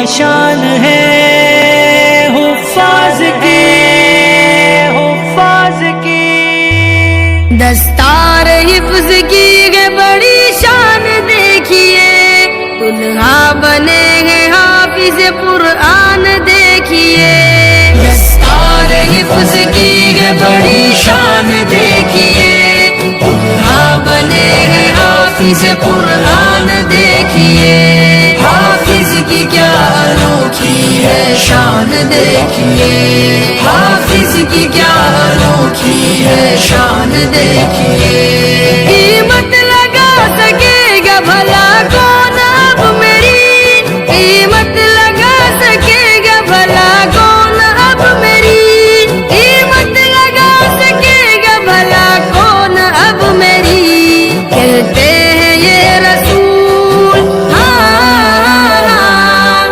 شان ہے حفاظ کی، حفاظ کی۔ دستار حفظ کی ہے بڑی شان دیکھیے، دلہا بنے ہیں حافظ قرآن دیکھیے۔ دستار حفظ کی ہے بڑی شان دیکھیے، دلہا بنے ہیں حافظ قرآن دیکھیے۔ حافظ کی کیا انوکھی ہے شان دیکھیے، حافظ کی کیا انوکھی ہے شان دیکھیے۔ قیمت لگا سکے گا بھلا کون اب میری، قیمت لگا سکے گا بھلا کون اب میری، قیمت لگا سکے گا بھلا کون اب میری۔ کہتے ہیں یہ رسول،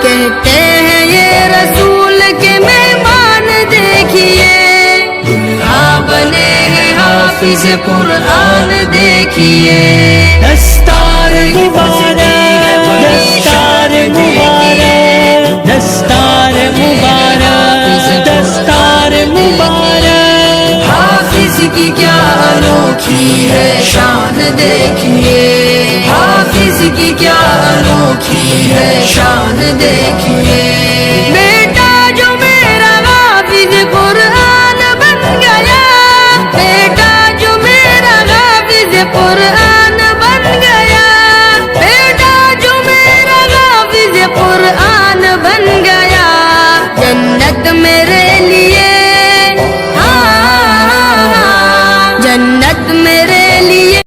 کہتے ہیں یہ رسول کے مہمان دیکھیے، دلہا بنے ہیں حافظ قرآن دیکھیے۔ دستار مبارک، دستار مبارک، دستار مبارک، دستار مبارک۔ حافظ کی کیا انوکھی ہے شان دیکھیے، حافظ کی کیا انوکھی ہے شان دیکھیے۔ بیٹا جو میرا حافظ قرآن بن گیا، بیٹا جو میرا حافظ قرآن